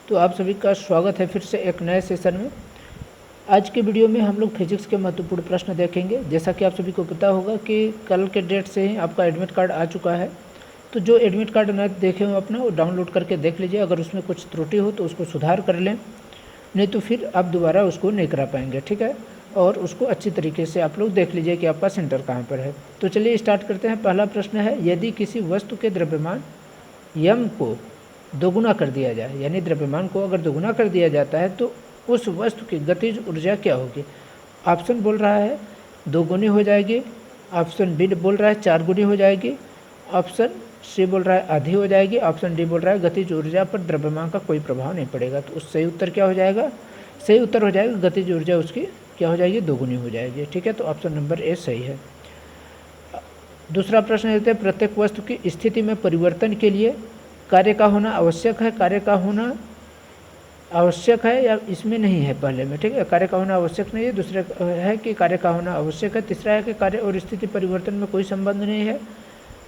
तो आप सभी का स्वागत है फिर से एक नए सेशन में। आज के वीडियो में हम लोग फिजिक्स के महत्वपूर्ण प्रश्न देखेंगे। जैसा कि आप सभी को पता होगा कि कल के डेट से ही आपका एडमिट कार्ड आ चुका है। तो जो एडमिट कार्ड न देखे हो अपना वो डाउनलोड करके देख लीजिए। अगर उसमें कुछ त्रुटि हो तो उसको सुधार कर लें, नहीं तो फिर आप दोबारा उसको नहीं करा पाएंगे, ठीक है। और उसको अच्छी तरीके से आप लोग देख लीजिए कि आपका सेंटर कहाँ पर है। तो चलिए स्टार्ट करते हैं। पहला प्रश्न है, यदि किसी वस्तु के द्रव्यमान यम को दोगुना कर दिया जाए, यानी द्रव्यमान को अगर दोगुना कर दिया जाता है तो उस वस्तु की गतिज ऊर्जा क्या होगी। ऑप्शन बोल रहा है 2 गुनी हो जाएगी, ऑप्शन बी बोल रहा है 4 गुनी हो जाएगी, ऑप्शन सी बोल रहा है आधी हो जाएगी, ऑप्शन डी बोल रहा है गतिज ऊर्जा पर द्रव्यमान का कोई प्रभाव नहीं पड़ेगा। तो उस सही उत्तर क्या हो जाएगा? सही उत्तर हो जाएगा गतिज ऊर्जा उसकी क्या हो जाएगी? 2 गुनी हो जाएगी, ठीक है। तो ऑप्शन नंबर ए सही है। दूसरा प्रश्न देते हैं, प्रत्येक वस्तु की स्थिति में परिवर्तन के लिए कार्य का होना आवश्यक है। कार्य का होना आवश्यक है या इसमें नहीं है पहले में, ठीक है। कार्य का होना आवश्यक नहीं है। दूसरा है कि कार्य का होना आवश्यक है। तीसरा है कि कार्य और स्थिति परिवर्तन में कोई संबंध नहीं है।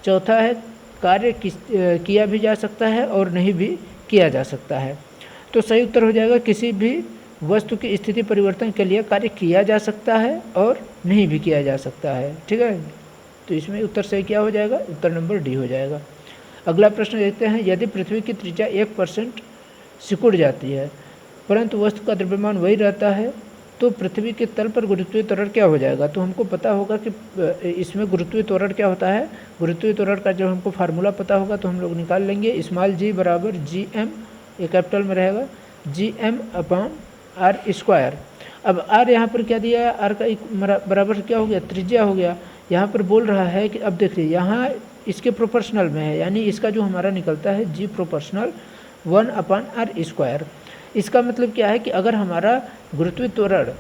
चौथा है कार्य किया भी जा सकता है और नहीं भी किया जा सकता है। तो सही उत्तर हो जाएगा किसी भी वस्तु की स्थिति परिवर्तन के लिए कार्य किया जा सकता है और नहीं भी किया जा सकता है, ठीक है। तो इसमें उत्तर सही क्या हो जाएगा? उत्तर नंबर डी हो जाएगा। अगला प्रश्न देखते हैं, यदि पृथ्वी की त्रिज्या 1% सिकुड़ जाती है परंतु वस्तु का द्रव्यमान वही रहता है तो पृथ्वी के तल पर गुरुत्वीय त्वरण क्या हो जाएगा। तो हमको पता होगा कि इसमें गुरुत्वीय त्वरण क्या होता है। गुरुत्वीय त्वरण का जब हमको फार्मूला पता होगा तो हम लोग निकाल लेंगे। स्मॉल जी बराबर जी एम, ये कैपिटल में रहेगा, G M upon R square. अब आर यहाँ पर क्या दिया है? आर का एक बराबर क्या हो गया? त्रिज्या हो गया। यहाँ पर बोल रहा है कि अब देखिए यहाँ इसके प्रोपोर्शनल में है, यानी इसका जो हमारा निकलता है जी प्रोपोर्शनल 1/r²। इसका मतलब क्या है कि अगर हमारा गुरुत्वीय त्वरण,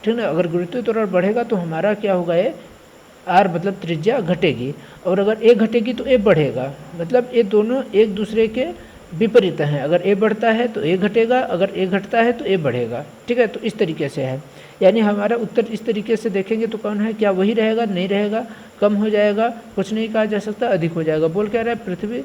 ठीक ना, अगर गुरुत्वीय त्वरण बढ़ेगा तो हमारा क्या होगा? ये आर मतलब त्रिज्या घटेगी, और अगर ए घटेगी तो ए बढ़ेगा। मतलब ये दोनों एक दूसरे के विपरीत हैं। अगर ए बढ़ता है तो ए घटेगा, अगर ए घटता है तो ए बढ़ेगा, ठीक है। तो इस तरीके से है, यानी हमारा उत्तर इस तरीके से देखेंगे तो कौन है? क्या वही रहेगा? नहीं रहेगा, कम हो जाएगा, कुछ नहीं कहा जा सकता, अधिक हो जाएगा। बोल क्या रहा है? पृथ्वी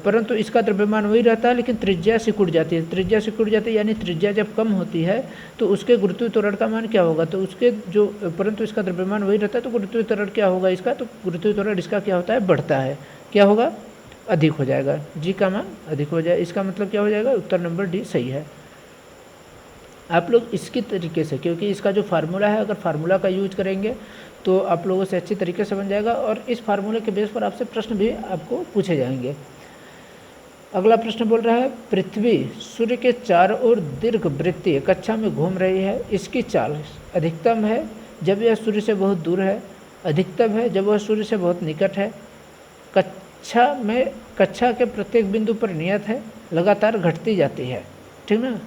परंतु इसका द्रव्यमान वही रहता है लेकिन त्रिज्या सिकुड़ जाती है। त्रिज्या सिकुड़ जाती है यानी त्रिज्या जब कम होती है तो उसके गुरुत्वीय त्वरण का मान क्या होगा? तो उसके जो परंतु इसका द्रव्यमान वही रहता है तो गुरुत्वीय त्वरण क्या होगा इसका? तो गुरुत्वीय त्वरण इसका क्या होता है? बढ़ता है। क्या होगा? अधिक हो जाएगा, जी का मान अधिक हो जाए। इसका मतलब क्या हो जाएगा? उत्तर नंबर डी सही है। आप लोग इसकी तरीके से, क्योंकि इसका जो फार्मूला है, अगर फार्मूला का यूज करेंगे तो आप लोगों से अच्छी तरीके से बन जाएगा और इस फार्मूले के बेस पर आपसे प्रश्न भी आपको पूछे जाएंगे। अगला प्रश्न बोल रहा है, पृथ्वी सूर्य के चारों ओर दीर्घ वृत्तीय कक्षा में घूम रही है। इसकी चाल अधिकतम है जब यह सूर्य से बहुत दूर है, अधिकतम है जब वह सूर्य से बहुत निकट है, कक्षा के प्रत्येक बिंदु पर नियत है, लगातार घटती जाती है, ठीक ना।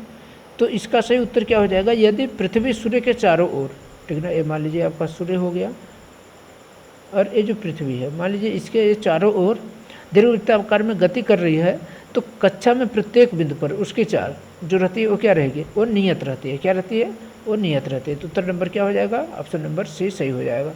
तो इसका सही उत्तर क्या हो जाएगा? यदि पृथ्वी सूर्य के चारों ओर, ठीक ना, ये मान लीजिए आपका सूर्य हो गया और ये जो पृथ्वी है मान लीजिए इसके चारों ओर दीर्घवृत्ताकार में गति कर रही है तो कक्षा में प्रत्येक बिंदु पर उसकी चाल जो रहती है वो क्या रहेगी? वो नियत रहती है। क्या रहती है? वो नियत रहती है। तो उत्तर नंबर क्या हो जाएगा? ऑप्शन नंबर सी सही हो जाएगा।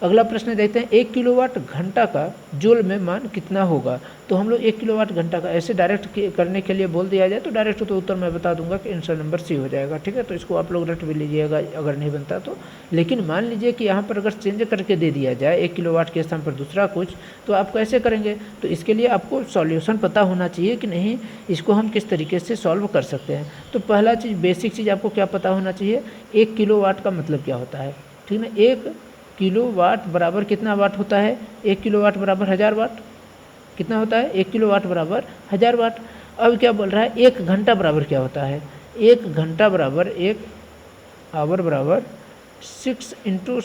अगला प्रश्न देखते हैं, 1 किलोवाट घंटा का जूल में मान कितना होगा। तो हम लोग 1 किलोवाट घंटा का ऐसे डायरेक्ट करने के लिए बोल दिया जाए तो डायरेक्ट तो उत्तर मैं बता दूंगा कि आंसर नंबर सी हो जाएगा, ठीक है। तो इसको आप लोग रट भी लीजिएगा अगर नहीं बनता तो। लेकिन मान लीजिए कि यहाँ पर अगर चेंज करके दे दिया जाए 1 किलोवाट के स्थान पर दूसरा कुछ, तो आप कैसे करेंगे? तो इसके लिए आपको सॉल्यूशन पता होना चाहिए कि नहीं, इसको हम किस तरीके से सॉल्व कर सकते हैं। तो पहला चीज़, बेसिक चीज़ आपको क्या पता होना चाहिए? 1 किलोवाट का मतलब क्या होता है, ठीक है। 1 किलोवाट बराबर कितना वाट होता है? 1 किलोवाट बराबर 1000 वाट। कितना होता है? 1 किलोवाट बराबर 1000 वाट। अब क्या बोल रहा है? 1 घंटा बराबर क्या होता है? 1 घंटा बराबर 1 आवर बराबर 60 इंटू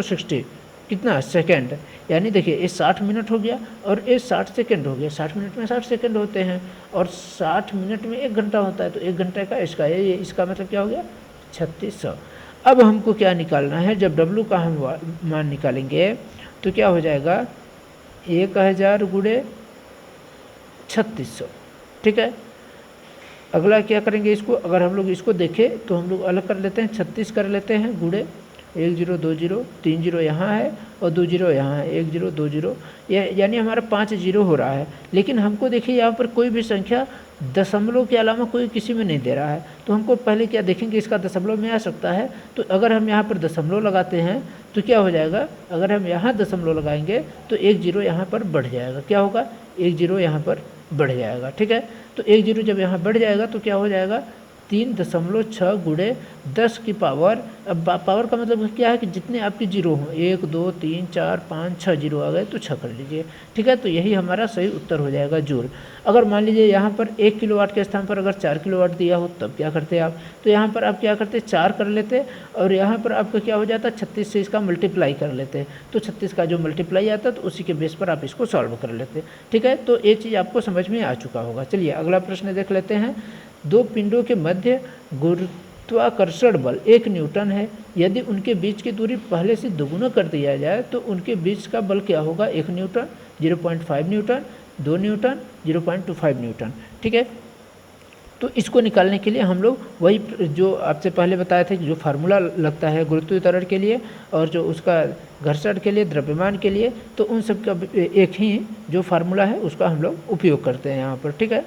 60 कितना? सेकेंड। यानी देखिए ये 60 मिनट हो गया और ये 60 सेकेंड हो गया। 60 मिनट में 60 सेकेंड होते हैं और 60 मिनट में 1 घंटा होता है। तो 1 घंटे का इसका ये इसका मतलब क्या हो गया? 3600। अब हमको क्या निकालना है? जब W का हम मान निकालेंगे तो क्या हो जाएगा? 1000 गुणे 3600, ठीक है। अगला क्या करेंगे? इसको अगर हम लोग इसको देखें तो हम लोग अलग कर लेते हैं, 36 कर लेते हैं गुणे 1 0 2 0 3 0 यहाँ है और 2 0 यहाँ है, 1 0 2 0, यानी हमारा 5 0 हो रहा है। लेकिन हमको देखिए यहाँ पर कोई भी संख्या दशमलव के अलावा कोई किसी में नहीं दे रहा है, तो हमको पहले क्या देखेंगे, इसका दशमलव में आ सकता है। तो अगर हम यहाँ पर दशमलव लगाते हैं तो क्या हो जाएगा, अगर हम यहाँ दशमलव लगाएंगे तो 1 जीरो यहाँ पर बढ़ जाएगा। क्या होगा, 1 जीरो यहाँ पर बढ़ जाएगा। ठीक है, तो 1 जीरो जब यहाँ बढ़ जाएगा तो क्या हो जाएगा, 3.6 गुणे 10 की पावर। अब पावर का मतलब क्या है कि जितने आपके जीरो हों, 1 2 3 4 5 6 जीरो आ गए तो 6 कर लीजिए। ठीक है, तो यही हमारा सही उत्तर हो जाएगा, जूल। अगर मान लीजिए यहाँ पर 1 किलोवाट के स्थान पर अगर 4 किलोवाट दिया हो तब क्या करते आप, तो यहाँ पर आप क्या करते, 4 कर लेते और यहाँ पर आपका क्या हो जाता, 36 से इसका मल्टीप्लाई कर लेते। तो 36 का जो मल्टीप्लाई आता तो उसी के बेस पर आप इसको सॉल्व कर लेते। ठीक है, तो ये चीज़ आपको समझ में आ चुका होगा। चलिए अगला प्रश्न देख लेते हैं। दो पिंडों के मध्य गुरुत्वाकर्षण बल 1 न्यूटन है। यदि उनके बीच की दूरी पहले से दोगुना कर दिया जाए तो उनके बीच का बल क्या होगा, 1 न्यूटन, 0.5 न्यूटन, 2 न्यूटन, 0.25 न्यूटन। ठीक है, तो इसको निकालने के लिए हम लोग वही जो आपसे पहले बताए थे कि जो फार्मूला लगता है गुरुत्वीकरण के लिए और जो उसका घर्षण के लिए, द्रव्यमान के लिए, तो उन सब का एक ही जो फार्मूला है उसका हम लोग उपयोग करते हैं यहाँ पर। ठीक है,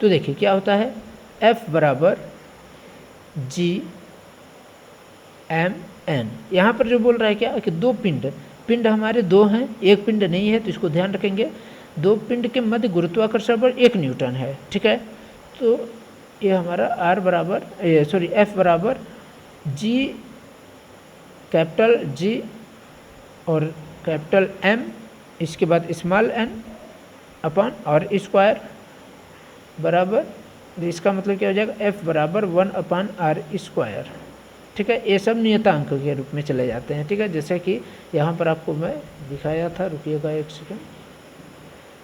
तो देखिए क्या होता है, F बराबर G/m/n। यहाँ पर जो बोल रहा है क्या कि दो पिंड हमारे दो हैं, एक पिंड नहीं है, तो इसको ध्यान रखेंगे। दो पिंड के मध्य गुरुत्वाकर्षण बल 1 न्यूटन है। ठीक है, तो ये हमारा F बराबर G, कैपिटल G और कैपिटल M, इसके बाद स्मॉल n अपॉन और स्क्वायर बराबर, इसका मतलब क्या हो जाएगा, F बराबर 1/r²। ठीक है, ये सब नियतांक के रूप में चले जाते हैं। ठीक है, जैसे कि यहाँ पर आपको मैं दिखाया था, रुकिएगा एक सेकंड।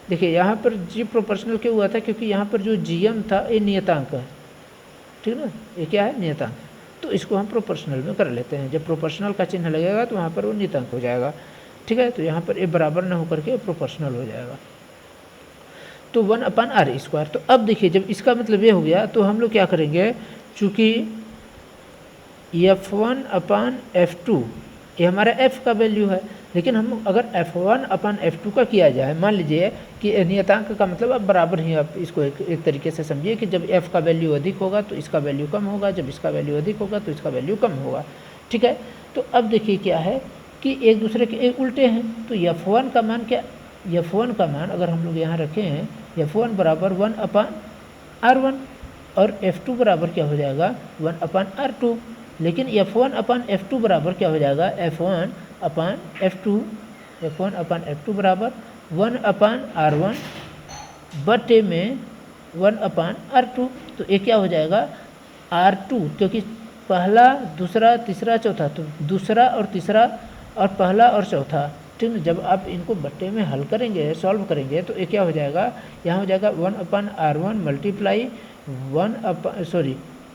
देखिए यहाँ पर G प्रोपोर्शनल क्यों हुआ था, क्योंकि यहाँ पर जो GM था ये नियतांक है। ठीक है ना, ये क्या है, नियतांक। तो इसको हम प्रोपोर्शनल में कर लेते हैं। जब प्रोपोर्शनल का चिन्ह लगेगा तो वहाँ पर वो नियतांक हो जाएगा। ठीक है, तो यहाँ पर ये बराबर न होकर के प्रोपोर्शनल हो जाएगा, तो 1/r²। तो अब देखिए जब इसका मतलब ये हो गया तो हम लोग क्या करेंगे, चूँकि F1/F2 ये हमारा F का वैल्यू है, लेकिन हम अगर F1/F2 का किया जाए, मान लीजिए कि नियतांक का मतलब अब बराबर ही, आप इसको एक तरीके से समझिए कि जब F का वैल्यू अधिक होगा तो इसका वैल्यू कम होगा, जब इसका वैल्यू अधिक होगा तो इसका वैल्यू कम होगा। ठीक है, तो अब देखिए क्या है कि एक दूसरे के एक उल्टे हैं। तो F1 का मान क्या, F1 का मान अगर हम लोग यहाँ रखें हैं, F1 बराबर 1/r1 और F2 बराबर क्या हो जाएगा, 1/r2। लेकिन F1/F2 बराबर क्या हो जाएगा, F1/F2 बराबर 1/r1 बटे में 1/r2। तो ये क्या हो जाएगा, r2, क्योंकि पहला, दूसरा, तीसरा, चौथा, तो दूसरा और तीसरा और पहला और चौथा। ठीक है, जब आप इनको बट्टे में हल करेंगे, सॉल्व करेंगे, तो ये क्या हो जाएगा, यहाँ हो जाएगा 1/r1 मल्टीप्लाई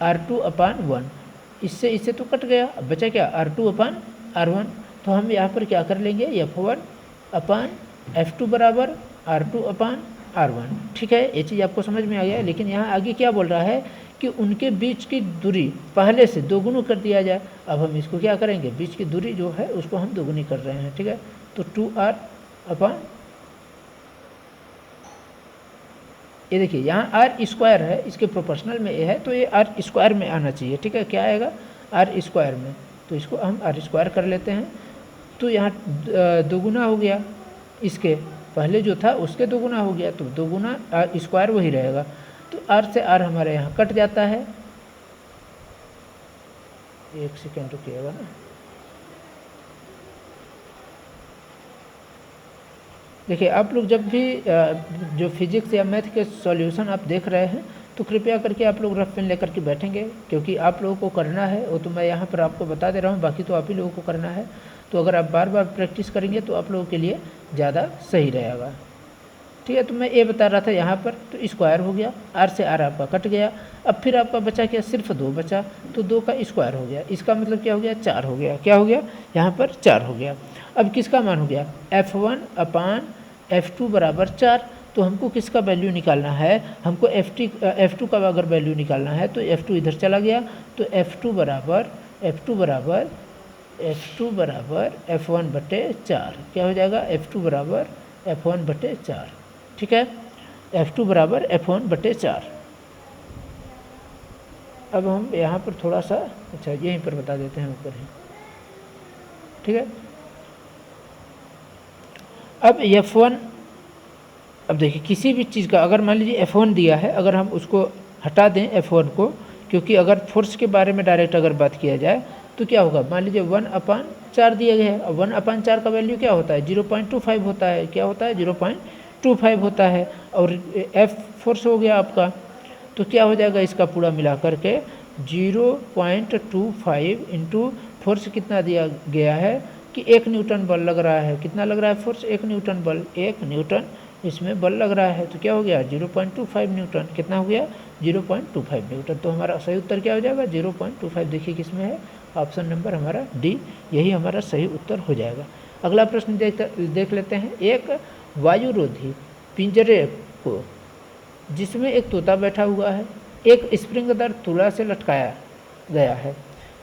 r2/1। इससे तो कट गया, अब बचा क्या, r2/r1। तो हम यहाँ पर क्या कर लेंगे, F1/F2 बराबर r2/r1। ठीक है, ये चीज़ आपको समझ में आ गया। लेकिन यहाँ आगे क्या बोल रहा है कि उनके बीच की दूरी पहले से दोगुनी कर दिया जाए। अब हम इसको क्या करेंगे, बीच की दूरी जो है उसको हम दोगुनी कर रहे हैं। ठीक है, तो 2r/, ये देखिए यहाँ r² है, इसके प्रोपोर्शनल में ये है, तो ये r² में आना चाहिए। ठीक है, क्या आएगा, r² में, तो इसको हम r² कर लेते हैं। तो यहाँ दोगुना हो गया, इसके पहले जो था उसके दोगुना हो गया, तो दोगुना r² वही रहेगा। तो r से r हमारे यहाँ कट जाता है। एक सेकेंड रुकिएगा ना, देखिए आप लोग जब भी जो फिजिक्स या मैथ के सॉल्यूशन आप देख रहे हैं तो कृपया करके आप लोग रफ पेन लेकर के बैठेंगे, क्योंकि आप लोगों को करना है। वो तो मैं यहाँ पर आपको बता दे रहा हूँ, बाकी तो आप ही लोगों को करना है। तो अगर आप बार बार प्रैक्टिस करेंगे तो आप लोगों के लिए ज़्यादा सही रहेगा। ठीक है, तो मैं ये बता रहा था यहाँ पर, तो स्क्वायर हो गया, r से r आपका कट गया। अब फिर आपका बचा क्या, सिर्फ 2 बचा, तो 2 का स्क्वायर हो गया। इसका मतलब क्या हो गया, 4 हो गया। क्या हो गया, यहाँ पर 4 हो गया। अब किसका मान हो गया, F1/F2 बराबर 4। तो हमको किसका वैल्यू निकालना है, हमको F2 का अगर वैल्यू निकालना है तो F2 इधर चला गया, तो F2 बराबर F1/4 क्या हो जाएगा, F2 बराबर F1/4। ठीक है, F2 बराबर F1/4। अब हम यहाँ पर थोड़ा सा अच्छा यहीं पर बता देते हैं ऊपर ही, ठीक है। अब F1, अब देखिए किसी भी चीज़ का अगर मान लीजिए F1 दिया है, अगर हम उसको हटा दें F1 को, क्योंकि अगर फोर्स के बारे में डायरेक्ट अगर बात किया जाए तो क्या होगा, मान लीजिए 1/4 दिया गया है। अब 1/4 का वैल्यू क्या होता है, 0.25 होता है। क्या होता है, 0.25 होता है। और F फोर्स हो गया आपका, तो क्या हो जाएगा इसका पूरा मिला करके 0.25 इंटू फोर्स कितना दिया गया है कि 1 न्यूटन बल लग रहा है। कितना लग रहा है फोर्स, 1 न्यूटन बल, 1 न्यूटन इसमें बल लग रहा है। तो क्या हो गया 0.25 न्यूटन। कितना हो गया 0.25 न्यूटन। तो हमारा सही उत्तर क्या हो जाएगा 0.25। देखिए किस में है, ऑप्शन नंबर हमारा डी, यही हमारा सही उत्तर हो जाएगा। अगला प्रश्न देख लेते हैं। एक वायुरोधी पिंजरे को जिसमें एक तोता बैठा हुआ है, एक स्प्रिंगदार तुला से लटकाया गया है।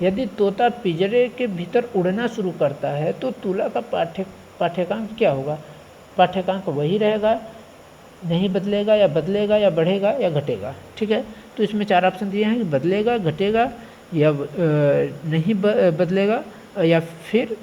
यदि तोता पिंजरे के भीतर उड़ना शुरू करता है तो तुला का पाठ्यकांक क्या होगा। पाठ्यकांक वही रहेगा, नहीं बदलेगा, या बदलेगा, या बढ़ेगा, या घटेगा। ठीक है, तो इसमें 4 ऑप्शन दिए हैं कि बदलेगा, घटेगा, या नहीं बदलेगा, या फिर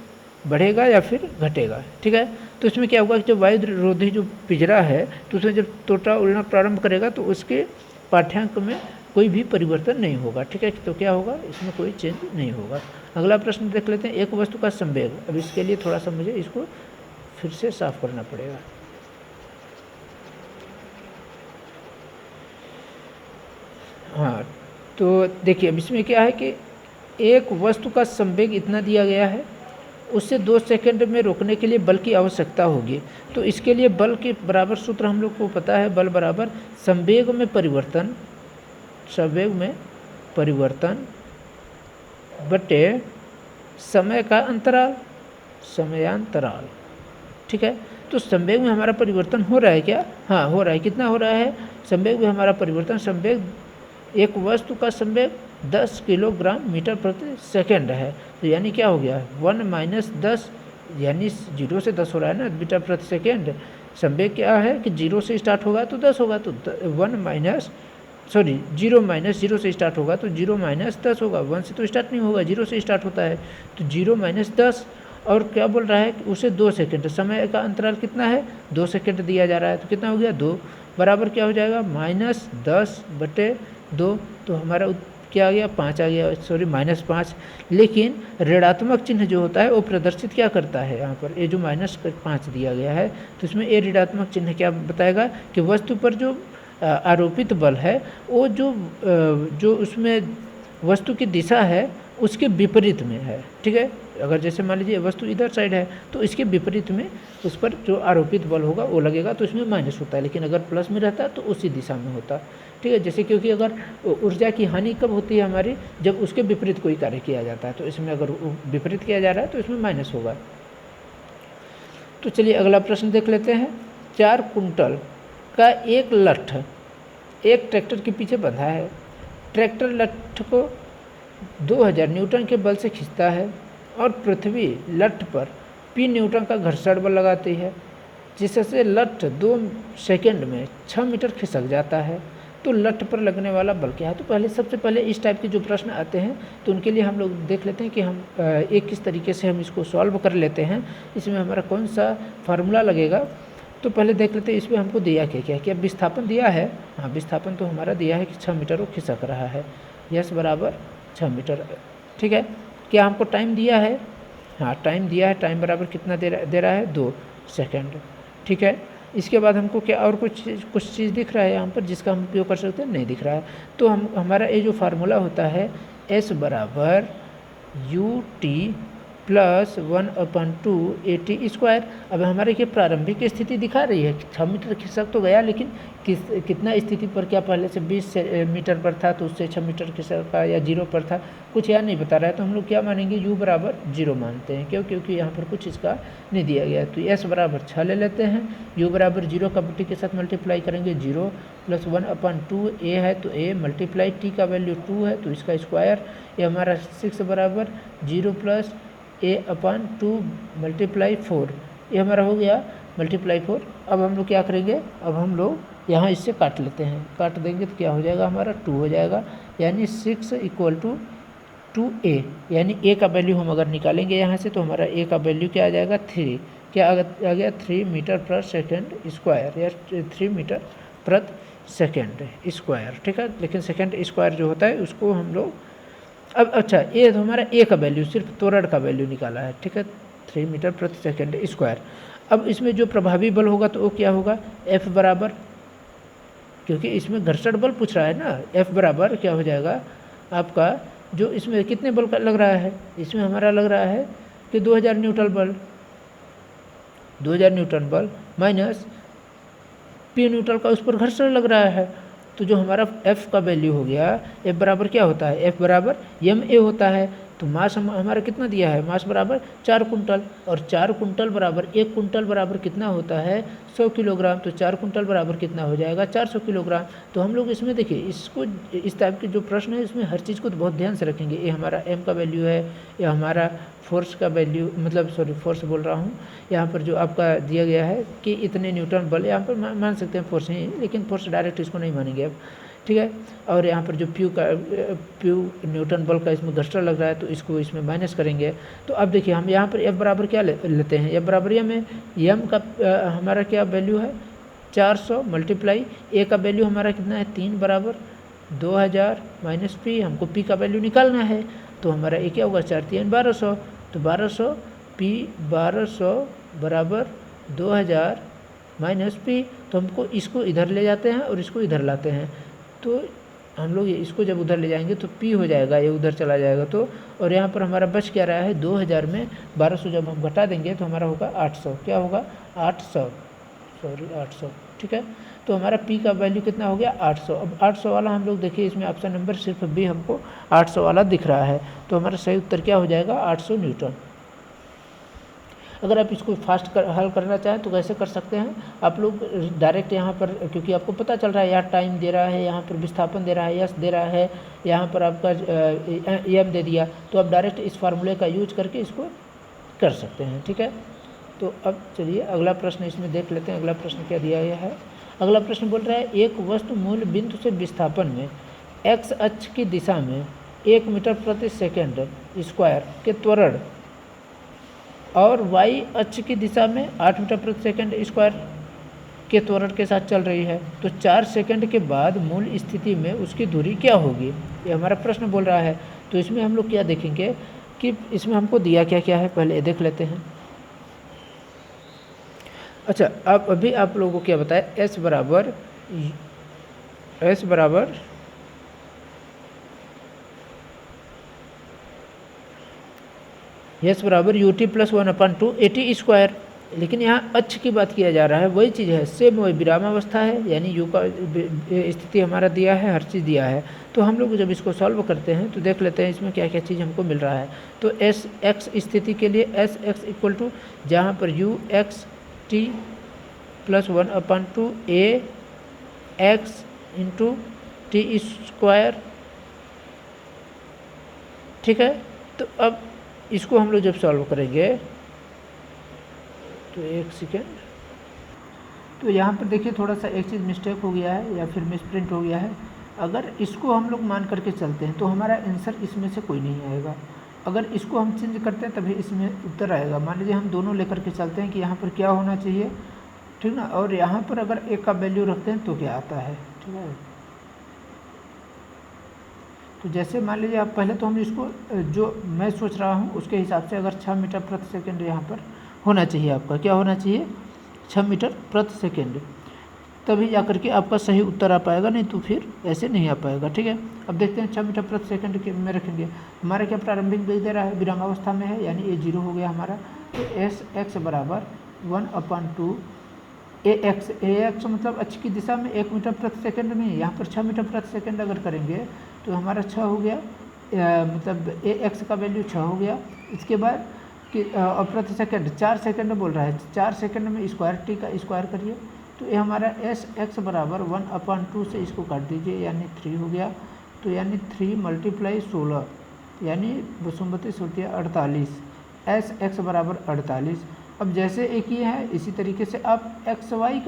बढ़ेगा, या फिर घटेगा। ठीक है, तो इसमें क्या होगा कि जब वायुरोधी जो पिंजरा है तो उसमें जब तोता उड़ना प्रारंभ करेगा तो उसके पाठ्यांक में कोई भी परिवर्तन नहीं होगा। ठीक है, तो क्या होगा, इसमें कोई चेंज नहीं होगा। अगला प्रश्न देख लेते हैं। एक वस्तु का संवेग, अब इसके लिए थोड़ा सा मुझे इसको फिर से साफ करना पड़ेगा। हाँ, तो देखिए अब इसमें क्या है कि एक वस्तु का संवेग इतना दिया गया है, उससे 2 सेकंड में रोकने के लिए बल की आवश्यकता होगी। तो इसके लिए बल के बराबर सूत्र हम लोग को पता है, बल बराबर संवेग में परिवर्तन, संवेग में परिवर्तन बटे समय का अंतराल, समयांतराल। ठीक है, तो संवेग में हमारा परिवर्तन हो रहा है क्या, हाँ हो रहा है। कितना हो रहा है संवेग में हमारा परिवर्तन, संवेग एक वस्तु का संवेग 10 किलोग्राम मीटर प्रति सेकेंड है। तो यानी क्या हो गया 1 माइनस 10, यानी 0 से 10 हो रहा है ना मीटर प्रति सेकेंड। संवेग क्या है कि 0 से स्टार्ट होगा तो 10 होगा, तो 0 माइनस 0 से स्टार्ट होगा तो 0 माइनस 10 होगा। 1 से तो स्टार्ट नहीं होगा, 0 से स्टार्ट होता है, तो 0 माइनस 10। और क्या बोल रहा है कि उसे 2 सेकेंड, समय का अंतराल कितना है 2 सेकेंड दिया जा रहा है। तो कितना हो गया 2 बराबर क्या हो जाएगा -10/2। तो हमारा क्या आ गया 5 आ गया, सॉरी -5। लेकिन ऋणात्मक चिन्ह जो होता है वो प्रदर्शित क्या करता है, यहाँ पर ये जो -5 दिया गया है तो इसमें ये ऋणात्मक चिन्ह क्या बताएगा कि वस्तु पर जो आरोपित बल है वो जो उसमें वस्तु की दिशा है उसके विपरीत में है। ठीक है, अगर जैसे मान लीजिए वस्तु इधर साइड है तो इसके विपरीत में उस पर जो आरोपित बल होगा वो लगेगा, तो इसमें माइनस होता है। लेकिन अगर प्लस में रहता तो उसी दिशा में होता। ठीक है, जैसे क्योंकि अगर ऊर्जा की हानि कब होती है हमारी, जब उसके विपरीत कोई कार्य किया जाता है। तो इसमें अगर विपरीत किया जा रहा है तो इसमें माइनस होगा। तो चलिए अगला प्रश्न देख लेते हैं। 4 कुंटल का एक लठ एक ट्रैक्टर के पीछे बंधा है। ट्रैक्टर लठ को 2000 न्यूटन के बल से खींचता है और पृथ्वी लठ पर P न्यूटन का घर्षण बल लगाती है, जिससे लठ 2 सेकंड में 6 मीटर खिसक जाता है। तो लठ पर लगने वाला बल क्या है। तो सबसे पहले इस टाइप के जो प्रश्न आते हैं तो उनके लिए हम लोग देख लेते हैं कि हम किस तरीके से हम इसको सॉल्व कर लेते हैं, इसमें हमारा कौन सा फार्मूला लगेगा। तो पहले देख लेते हैं इसमें हमको दिया क्या विस्थापन दिया है। हाँ, विस्थापन तो हमारा दिया है कि 6 मीटर वो खिसक रहा है, यस बराबर 6 मीटर। ठीक है, क्या हमको टाइम दिया है, हाँ टाइम दिया है, टाइम बराबर कितना दे रहा है 2 सेकंड। ठीक है, इसके बाद हमको क्या और कुछ चीज़ दिख रहा है यहाँ पर जिसका हम उपयोग कर सकते हैं, नहीं दिख रहा है। तो हमारा ये जो फार्मूला होता है S बराबर ut प्लस 1/2 AT²। अब हमारे क्या प्रारंभिक स्थिति दिखा रही है 6 मीटर खिसक तो गया, लेकिन कितना स्थिति पर, क्या पहले से 20 मीटर पर था तो उससे 6 मीटर खिसका, या 0 पर था, कुछ यहाँ नहीं बता रहा है। तो हम लोग क्या मानेंगे u बराबर 0 मानते हैं, क्योंकि यहाँ पर कुछ इसका नहीं दिया गया है। तो S बराबर 6 ले लेते हैं, u बराबर 0 का t के साथ मल्टीप्लाई करेंगे 0 प्लस 1/2 a है तो a मल्टीप्लाई t का वैल्यू 2 है तो इसका स्क्वायर, ये हमारा 6 बराबर 0 प्लस a/2 मल्टीप्लाई 4, ये हमारा हो गया मल्टीप्लाई 4। अब हम लोग क्या करेंगे, अब हम लोग यहाँ इससे काट लेते हैं, काट देंगे तो क्या हो जाएगा हमारा 2 हो जाएगा, यानी 6 = 2a, यानी a का वैल्यू हम अगर निकालेंगे यहाँ से तो हमारा a का वैल्यू क्या आ जाएगा 3, क्या आ गया 3 मीटर पर सेकेंड स्क्वायर या 3 मीटर प्रति सेकेंड स्क्वायर, ठीक है। लेकिन सेकेंड स्क्वायर जो होता है उसको हम लोग अब अच्छा ये तो हमारा a का वैल्यू सिर्फ त्वरण का वैल्यू निकाला है, ठीक है, 3 मीटर प्रति सेकेंड स्क्वायर। अब इसमें जो प्रभावी बल होगा तो वो क्या होगा, F बराबर, क्योंकि इसमें घर्षण बल पूछ रहा है ना, F बराबर क्या हो जाएगा आपका, जो इसमें कितने बल का लग रहा है, इसमें हमारा लग रहा है कि 2000 न्यूटन बल, 2000 न्यूटन बल माइनस P न्यूटन का उस पर घर्षण लग रहा है, तो जो हमारा F का वैल्यू हो गया, F बराबर क्या होता है, F बराबर ma होता है। तो मास हमारा कितना दिया है, मास बराबर 4 कुंटल, और 4 कुंटल बराबर 1 कुंटल बराबर कितना होता है 100 किलोग्राम, तो 4 कुंटल बराबर कितना हो जाएगा 400 किलोग्राम। तो हम लोग इसमें देखिए, इसको इस टाइप के जो प्रश्न है इसमें हर चीज़ को तो बहुत ध्यान से रखेंगे। ये हमारा m का वैल्यू है, या हमारा फोर्स का वैल्यू, मतलब सॉरी फोर्स बोल रहा हूँ, यहाँ पर जो आपका दिया गया है कि इतने न्यूटन बल, यहाँ पर मान सकते हैं फोर्स ही, लेकिन फोर्स डायरेक्ट इसको नहीं मानेंगे अब, ठीक है। और यहाँ पर जो प्यू न्यूटन बल का इसमें घर्षण लग रहा है तो इसको इसमें माइनस करेंगे। तो अब देखिए हम यहाँ पर F बराबर क्या लेते हैं, F बराबर m है, m का हमारा क्या वैल्यू है 400 मल्टीप्लाई a का वैल्यू हमारा कितना है 3 बराबर 2000 माइनस p, हमको p का वैल्यू निकालना है, तो हमारा ये क्या होगा 4 3 1200, तो 1200 p 1200 बराबर 2000 माइनस p, तो हमको इसको इधर ले जाते हैं और इसको इधर लाते हैं, तो हम लोग इसको जब उधर ले जाएंगे तो p हो जाएगा, ये उधर चला जाएगा तो, और यहाँ पर हमारा बच क्या रहा है 2000 में 1200 जब हम घटा देंगे तो हमारा होगा 800, क्या होगा 800, ठीक है। तो हमारा p का वैल्यू कितना हो गया 800। अब 800 वाला हम लोग देखिए इसमें ऑप्शन नंबर सिर्फ b हमको 800 वाला दिख रहा है, तो हमारा सही उत्तर क्या हो जाएगा 800 न्यूटन। अगर आप इसको फास्ट हल करना चाहें तो कैसे कर सकते हैं, आप लोग डायरेक्ट यहाँ पर, क्योंकि आपको पता चल रहा है यहाँ टाइम दे रहा है, यहाँ पर विस्थापन दे रहा है, यस दे रहा है, यहाँ पर आपका एम दे दिया, तो आप डायरेक्ट इस फार्मूले का यूज करके इसको कर सकते हैं, ठीक है। तो अब चलिए अगला प्रश्न इसमें देख लेते हैं, अगला प्रश्न क्या दिया गया है। अगला प्रश्न बोल रहा है एक वस्तु मूल बिंदु से विस्थापन में x अक्ष की दिशा में 1 मीटर प्रति सेकेंड स्क्वायर के त्वरण और y अक्ष की दिशा में 8 मीटर प्रति सेकेंड स्क्वायर के त्वरण के साथ चल रही है, तो 4 सेकंड के बाद मूल स्थिति में उसकी दूरी क्या होगी, ये हमारा प्रश्न बोल रहा है। तो इसमें हम लोग क्या देखेंगे कि इसमें हमको दिया क्या क्या है, पहले देख लेते हैं। अच्छा अब अभी आप लोगों को क्या बताया, s बराबर ut प्लस 1/2 AT स्क्वायर, लेकिन यहाँ अक्ष की बात किया जा रहा है, वही चीज़ है, सेम वही विरामावस्था है, यानी u का स्थिति हमारा दिया है, हर चीज़ दिया है। तो हम लोग जब इसको सॉल्व करते हैं तो देख लेते हैं इसमें क्या क्या चीज़ हमको मिल रहा है। तो एस एक्स स्थिति के लिए एस एक्स इक्वल टू जहाँ पर you x T plus 1/2 A x into T square, ठीक है। तो अब इसको हम लोग जब सॉल्व करेंगे तो एक सेकेंड, तो यहाँ पर देखिए थोड़ा सा एक चीज़ मिस्टेक हो गया है या फिर मिसप्रिंट हो गया है। अगर इसको हम लोग मान करके चलते हैं तो हमारा आंसर इसमें से कोई नहीं आएगा, अगर इसको हम चेंज करते हैं तभी इसमें उत्तर आएगा। मान लीजिए हम दोनों लेकर के चलते हैं कि यहाँ पर क्या होना चाहिए, ठीक ना, और यहाँ पर अगर एक का वैल्यू रखते हैं तो क्या आता है, ठीक है। तो जैसे मान लीजिए आप पहले तो हम इसको जो मैं सोच रहा हूँ उसके हिसाब से अगर 6 मीटर प्रति सेकेंड यहाँ पर होना चाहिए, आपका क्या होना चाहिए 6 मीटर प्रति सेकेंड, तभी जा करके आपका सही उत्तर आ पाएगा, नहीं तो फिर ऐसे नहीं आ पाएगा, ठीक है। अब देखते हैं 6 मीटर प्रति सेकेंड के में रखेंगे, हमारा क्या प्रारंभिक वेग दे रहा है, विरामावस्था में है, यानी ये 0 हो गया हमारा। तो एस एक्स बराबर 1/2 ए एक्स मतलब अक्ष की दिशा में 1 मीटर प्रति सेकेंड में, यहाँ पर 6 मीटर प्रति सेकेंड अगर करेंगे तो हमारा 6 हो गया, मतलब ए एक्स का वैल्यू 6 हो गया। इसके बाद कि प्रति सेकेंड 4 सेकेंड बोल रहा है, 4 सेकेंड में स्क्वायर टी का स्क्वायर करिए, तो ये हमारा एस एक्स बराबर 1/2 से इसको काट दीजिए, यानी 3 हो गया। तो यानी 3 × 16 यानी 48 एस एक्स बराबर 48, अब जैसे एक ये है, इसी तरीके से आप एस वाई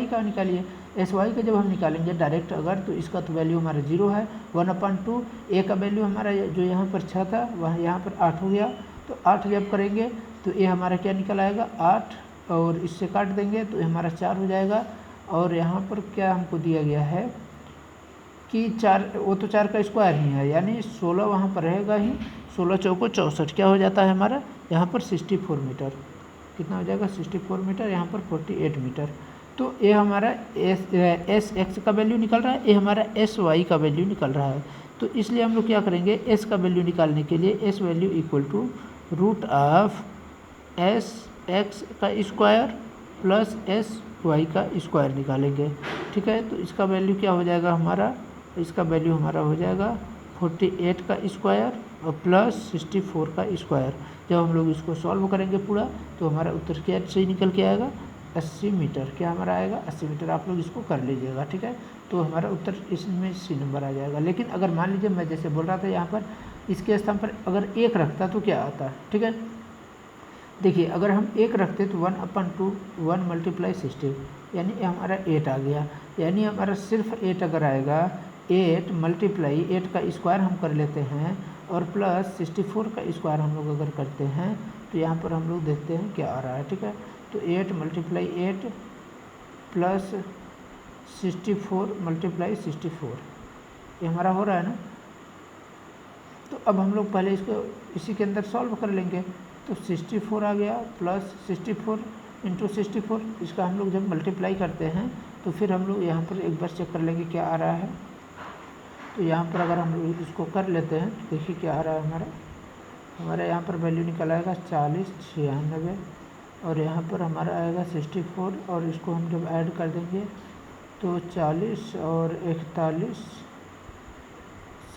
का निकालिए। एस वाई का जब हम निकालेंगे डायरेक्ट अगर, तो इसका तो वैल्यू हमारा 0 है, 1/2। ए का वैल्यू हमारा जो यहाँ पर 6 था वह यहाँ पर 8 हो गया, तो 8 जब करेंगे तो ये हमारा क्या निकल आएगा 8, और इससे काट देंगे तो ये हमारा 4 हो जाएगा। और यहाँ पर क्या हमको दिया गया है कि 4, वो तो 4 का स्क्वायर ही है, यानी 16 वहाँ पर रहेगा ही। 16 चौको 64, क्या हो जाता है हमारा यहाँ पर 64 मीटर। कितना हो जाएगा 64 मीटर, यहाँ पर 48 मीटर। तो ये हमारा एस एक्स का वैल्यू निकल रहा है, ये हमारा एस वाई का वैल्यू निकल रहा है। तो इसलिए हम लोग क्या करेंगे, एस का वैल्यू निकालने के लिए S value equal to root of S X का स्क्वायर प्लस एस वाई का स्क्वायर निकालेंगे। ठीक है, तो इसका वैल्यू क्या हो जाएगा हमारा, इसका वैल्यू हमारा हो जाएगा 48 का स्क्वायर और प्लस 64 का स्क्वायर। जब हम लोग इसको सॉल्व करेंगे पूरा, तो हमारा उत्तर क्या सही निकल के आएगा 80 मीटर। क्या हमारा आएगा 80 मीटर। आप लोग इसको कर लीजिएगा, ठीक है। तो हमारा उत्तर इसमें सी नंबर आ जाएगा। लेकिन अगर मान लीजिए मैं जैसे बोल रहा था यहाँ पर इसके स्थान पर अगर 1 रखता तो क्या आता, ठीक है। देखिए अगर हम 1 रखते तो 1/2 1 × 60, यानी हमारा 8 आ गया। यानी हमारा सिर्फ 8 अगर आएगा, 8 × 8 का स्क्वायर हम कर लेते हैं और प्लस 64 का स्क्वायर हम लोग अगर करते हैं, तो यहाँ पर हम लोग देखते हैं क्या आ रहा है, ठीक है। तो 8 × 8 प्लस 64 × 64, ये हमारा हो रहा है ना। तो अब हम लोग पहले इसको इसी के अंदर सॉल्व कर लेंगे। तो 64 आ गया प्लस 64 × 64, इसका हम लोग जब मल्टीप्लाई करते हैं तो फिर हम लोग यहाँ पर एक बार चेक कर लेंगे क्या आ रहा है। तो यहाँ पर अगर हम लोग इसको कर लेते हैं तो देखिए क्या आ रहा है हमारा यहाँ पर वैल्यू निकल आएगा 40 96, और यहाँ पर हमारा आएगा 64, और इसको हम जब ऐड कर देंगे तो 40 और 41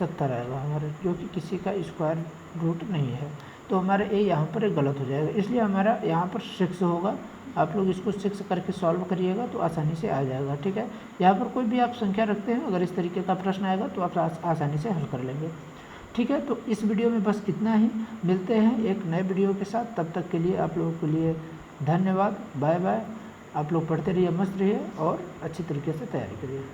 70 आएगा हमारा, जो कि किसी का स्क्वायर रूट नहीं है। तो हमारा ए यहाँ पर एक गलत हो जाएगा, इसलिए हमारा यहाँ पर 6 होगा। आप लोग इसको 6 करके सॉल्व करिएगा तो आसानी से आ जाएगा, ठीक है। यहाँ पर कोई भी आप संख्या रखते हैं, अगर इस तरीके का प्रश्न आएगा तो आप आसानी से हल कर लेंगे, ठीक है। तो इस वीडियो में बस इतना ही, मिलते हैं एक नए वीडियो के साथ। तब तक के लिए आप लोगों के लिए धन्यवाद, बाय बाय। आप लोग पढ़ते रहिए, मस्त रहिए और अच्छी तरीके से तैयारी करिए।